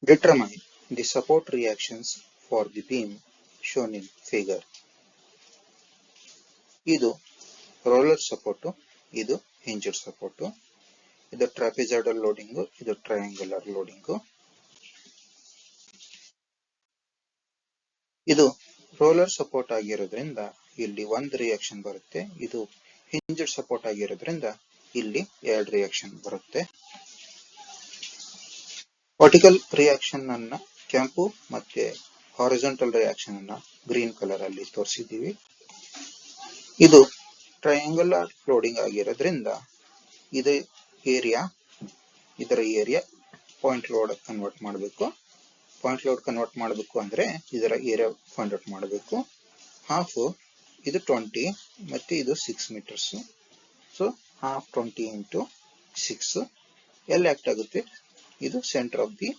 Determine the support reactions for the beam shown in figure. ಇದು roller support, ಇದು ಹಿಂಜ್ಡ್ support, ಇದು ಟ್ರಾಪಿಜಾಯ್ಡಲ್ loading, ಇದು triangular loading. ಇದು roller support ಆಗಿರೋದ್ರಿಂದ ಇಲ್ಲಿ ಒಂದು ರಿಯಾಕ್ಷನ್ ಬರುತ್ತೆ. ಇದು ಹಿಂಜ್ಡ್ ಸಪೋರ್ಟ್ ಆಗಿರೋದ್ರಿಂದ ಇಲ್ಲಿ ಎರಡು ರಿಯಾಕ್ಷನ್ ಬರುತ್ತೆ. ವರ್ಟಿಕಲ್ ರಿಯಾಕ್ಷನ್ ಅನ್ನ ಕೆಂಪು ಮತ್ತೆ ಹಾರಿಜಾಂಟಲ್ ರಿಯಾಕ್ಷನ್ ಅನ್ನ ಗ್ರೀನ್ ಕಲರ್ ಅಲ್ಲಿ ತೋರಿಸಿದ್ದೀವಿ. ಇದು ಟ್ರಯಾಂಗುಲರ್ ಲೋಡಿಂಗ್ ಆಗಿರೋದ್ರಿಂದ ಇದು ಇದರ ಏರಿಯಾ ಪಾಯಿಂಟ್ ಲೋಡ್ ಕನ್ವರ್ಟ್ ಮಾಡಬೇಕು. ಪಾಯಿಂಟ್ ಲೋಡ್ ಕನ್ವರ್ಟ್ ಮಾಡಬೇಕು ಅಂದ್ರೆ ಇದರ ಏರಿಯಾ ಫೈಂಡ್ ಔಟ್ ಮಾಡಬೇಕು. ಹಾಫ್ ಇದು 20 ಮತ್ತೆ ಇದು 6 ಮೀಟರ್ಸ್. ಸೊ ಹಾಫ್ 20 ಇಂಟು 6 ಎಲ್ಲಿ ಆಕ್ಟ್ ಆಗುತ್ತೆ? ಇದು centre of the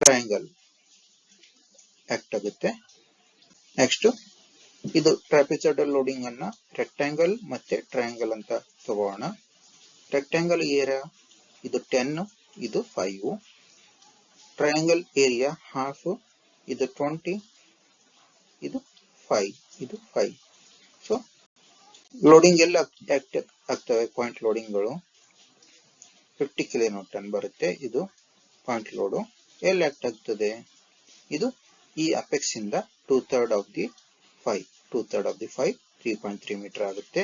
triangle act ಆಗುತ್ತೆ. ನೆಕ್ಸ್ಟ್ ಇದು ಟ್ರಾಪಿಜಾಯ್ಡಲ್ ಲೋಡಿಂಗ್ ಅನ್ನ ರೆಕ್ಟಾಂಗಲ್ ಮತ್ತೆ ಟ್ರಯಾಂಗಲ್ ಅಂತ ತಗೋಣ. ರೆಕ್ಟಾಂಗಲ್ ಏರಿಯಾ ಇದು 10, ಇದು 5. ಟ್ರಯಾಂಗಲ್ ಏರಿಯಾ ಹಾಫ್, ಇದು 20, ಇದು 5, ಇದು 5. ಸೊ ಲೋಡಿಂಗ್ ಎಲ್ಲ ಆಕ್ಟ್ ಆಗ್ತವೆ. ಪಾಯಿಂಟ್ ಲೋಡಿಂಗ್ಗಳು 50 ಕಿಲೋನ್ಯೂಟನ್ ಬರುತ್ತೆ. ಇದು ಪಾಯಿಂಟ್ ಲೋಡು ಎಲ್ಲಿ ಆಕ್ಟ್ ಆಗ್ತದೆ? ಇದು ಈ ಅಪೆಕ್ಸ್ ಇಂದ 2/3 ಆಫ್ ದಿ 5, 3.3 ಮೀಟರ್ ಆಗುತ್ತೆ.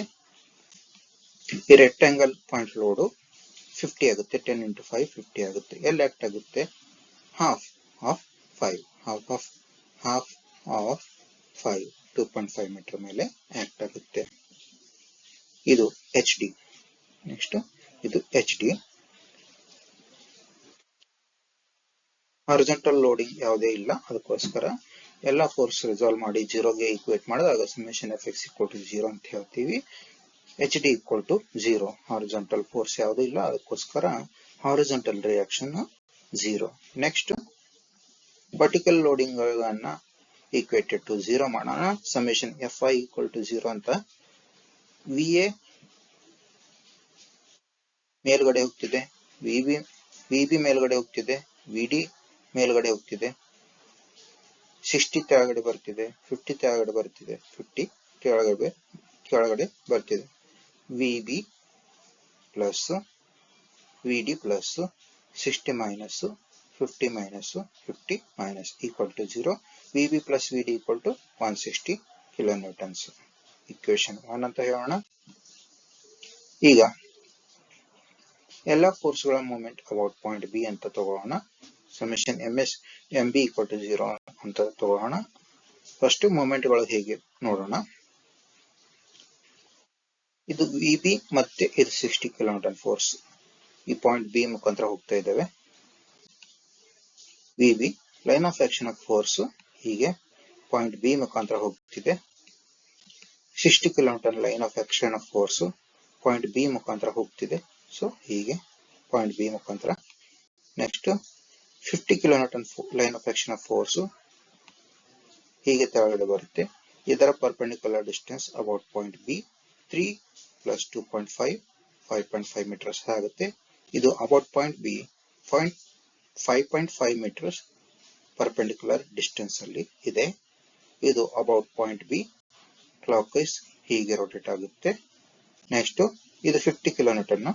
ಈ ರೆಕ್ಟಾಂಗಲ್ ಪಾಯಿಂಟ್ ಲೋಡು 50 ಆಗುತ್ತೆ. 10 ಇಂಟು 5 50 ಆಗುತ್ತೆ. ಎಲ್ಲಿ ಆಕ್ಟ್ ಆಗುತ್ತೆ? Half of 5, half of 5 2.5 metre ಮೇಲೆ ಆಕ್ಟ್ ಆಗುತ್ತೆ. ಇದು HD. ನೆಕ್ಸ್ಟ್ ಇದು HD. ಹಾರಿಜಾಂಟಲ್ ಲೋಡಿಂಗ್ ಯಾವುದೇ ಇಲ್ಲ, ಅದಕ್ಕೋಸ್ಕರ ಎಲ್ಲ ಫೋರ್ಸ್ ರಿಸಾಲ್ವ್ ಮಾಡಿ 0ಗೆ ಈಕ್ವೇಟ್ ಮಾಡಿದಾಗ ಸಮೇಷನ್ Fx = 0 ಅಂತ ಹೇಳ್ತೀವಿ. HD = 0. ಹಾರಿಜಾಂಟಲ್ ಫೋರ್ಸ್ ಯಾವುದೂ ಇಲ್ಲ, ಅದಕ್ಕೋಸ್ಕರ horizontal reaction 0. Next vertical loading ಗಳನ್ನ ಈಕ್ವೇಟೆಡ್ ಟು 0 ಮಾಡೋಣ. ಸಮೇಷನ್ Fy = 0 ಅಂತ. VA ಮೇಲ್ಗಡೆ ಹೋಗ್ತಿದೆ, VB ಮೇಲ್ಗಡೆ ಹೋಗ್ತಿದೆ, VD ಮೇಲ್ಗಡೆ ಹೋಗ್ತಿದೆ, 60 ಕೆಳಗಡೆ ಬರ್ತಿದೆ, 50 ಕೆಳಗಡೆ ಬರ್ತಿದೆ, 50 ಕೆಳಗಡೆ ಬರ್ತಿದೆ. VB plus VD plus 60 minus 50 minus 50 minus = 0. VB plus VD = 160 kilonewtons. Equation 1 ಅಂತ ಹೇಳೋಣ. ಈಗ ಎಲ್ಲ ಫೋರ್ಸ್ಗಳ ಮೂವ್ಮೆಂಟ್ ಅಬೌಟ್ ಪಾಯಿಂಟ್ B ಅಂತ ತಗೋಣ. ಸಮೇಷನ್ MB = 0 ಅಂತ ತಗೋಣ. ಫಸ್ಟ್ ಮೂವ್ಮೆಂಟ್ಗಳು ಹೇಗೆ ನೋಡೋಣ. ಇದು VB ಮತ್ತೆ ಇದು 60 ಕಿಲೋನ್ಯೂಟನ್ ಫೋರ್ಸ್ ಈ ಪಾಯಿಂಟ್ B ಮುಖಾಂತರ ಹೋಗ್ತಾ ಇದ್ದೇವೆ. VB line of action of force ಹೀಗೆ ಪಾಯಿಂಟ್ B ಮುಖಾಂತರ ಹೋಗ್ತಿದೆ. 60 kilonewton line of action of force point B ಮುಖಾಂತರ ಹೋಗ್ತಿದೆ. ಸೊ ಹೀಗೆ ಪಾಯಿಂಟ್ B ಮುಖಾಂತರ. Next 50 kilonewton line of action of force ಹೀಗೆ ಕೆಳಗಡೆ ಬರುತ್ತೆ. ಇದರ perpendicular distance about point B 3 + 2.5 5.5 metres ಆಗುತ್ತೆ. ಇದು about point B 5.5 metres perpendicular distance ಅಲ್ಲಿ ಇದೆ. ಇದು about point B clockwise ಹೀಗೆ ರೊಟೇಟ್ ಆಗುತ್ತೆ. ನೆಕ್ಸ್ಟ್ ಇದು 50 ಕಿಲೋನ್ಯೂಟನ್.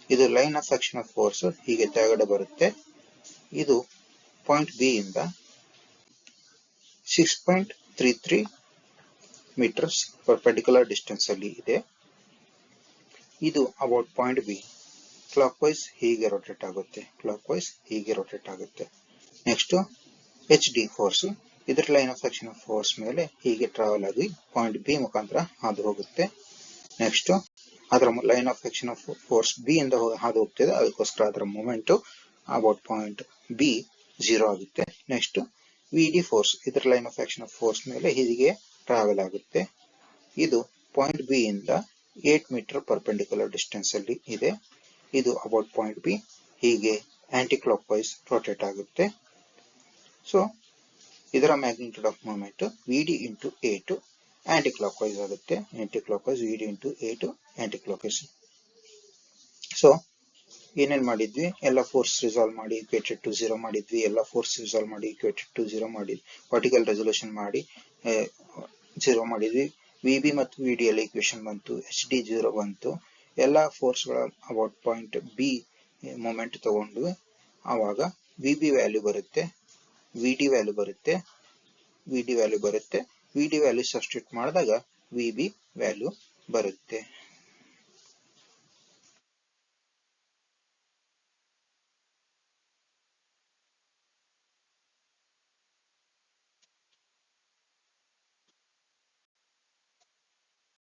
ಇದು line of action of force ಹೀಗೆ ಕೆಳಗಡೆ ಬರುತ್ತೆ. ಇದು ಪಾಯಿಂಟ್ B ಇಂದ 6.33 ಮೀಟರ್ಸ್ ಪರ್ಪೆಂಡಿಕ್ಯುಲರ್ ಡಿಸ್ಟೆನ್ಸ್ ಅಲ್ಲಿ ಇದೆ. ಇದು about point B clockwise ಹೀಗೆ ರೊಟೇಟ್ ಆಗುತ್ತೆ. ನೆಕ್ಸ್ಟ್ HD ಫೋರ್ಸ್ ಇದರ line of action of force ಮೇಲೆ ಹೀಗೆ ಟ್ರಾವೆಲ್ ಆಗಿ ಪಾಯಿಂಟ್ B ಮುಖಾಂತರ ಹಾದು ಹೋಗುತ್ತೆ. ನೆಕ್ಸ್ಟ್ ಅದರ line of action of force B ಇಂದ ಹಾದು ಹೋಗ್ತಿದೆ, ಅದಕ್ಕೋಸ್ಕರ ಅದರ ಮೂವ್ಮೆಂಟ್ ಅಬೌಟ್ ಪಾಯಿಂಟ್ B 0 ಆಗುತ್ತೆ. ನೆಕ್ಸ್ಟ್ VD ಫೋರ್ಸ್ ಇದರ line of action of force ಮೇಲೆ ಹೀಗೆ ಟ್ರಾವೆಲ್ ಆಗುತ್ತೆ. ಇದು ಪಾಯಿಂಟ್ B ಇಂದ 8 ಮೀಟರ್ ಪರ್ಪೆಂಡಿಕ್ಯುಲರ್ ಡಿಸ್ಟೆನ್ಸ್ ಅಲ್ಲಿ ಇದೆ. ಇದು ಅಬೌಟ್ ಪಾಯಿಂಟ್ B ಹೀಗೆ ಆಂಟಿ ಕ್ಲಾಕ್ ವೈಸ್ ರೊಟೇಟ್ ಆಗುತ್ತೆ. ಸೊ ಇದರ magnitude of movement VD × 8 anticlockwise ಆಗುತ್ತೆ. VD × 8 anticlockwise. So ಏನೇನ್ ಮಾಡಿದ್ವಿ, ಎಲ್ಲ ಫೋರ್ಸ್ ರಿಸಾಲ್ವ್ ಮಾಡಿ ಇಕ್ವೇಟೆಡ್ ಟು 0 ಮಾಡಿದ್ವಿ, ಎಲ್ಲ ಫೋರ್ಸ್ ರಿಸಾಲ್ವ್ ಮಾಡಿ ಇಕ್ವೇಟೆಡ್ ಟು 0 ಮಾಡಿದ್ವಿ, ವರ್ಟಿಕಲ್ ರೆಸಲ್ಯೂಷನ್ ಮಾಡಿ 0 ಮಾಡಿದ್ವಿ. ವಿ ಬಿ ಮತ್ತು ವಿ ಡಿ ಎಲ್ಲ ಇಕ್ವೇಶನ್ ಬಂತು, ಎಚ್ ಡಿ 0 ಬಂತು. ಎಲ್ಲ ಫೋರ್ಸ್ಗಳ ಅಬೌಟ್ ಪಾಯಿಂಟ್ ಬಿ ಮೂಮೆಂಟ್ ತಗೊಂಡು ಆವಾಗ ವಿ ಬಿ ವ್ಯಾಲ್ಯೂ ಬರುತ್ತೆ, ವಿ ಡಿ ವ್ಯಾಲ್ಯೂ ಬರುತ್ತೆ, ವಿ ಡಿ ವ್ಯಾಲ್ಯೂ ಬರುತ್ತೆ. ವಿ ಡಿ ವ್ಯಾಲ್ಯೂ ಸಬ್ಸ್ಟಿಟ್ಯೂಟ್ ಮಾಡಿದಾಗ ವಿ ಬಿ ವ್ಯಾಲ್ಯೂ ಬರುತ್ತೆ.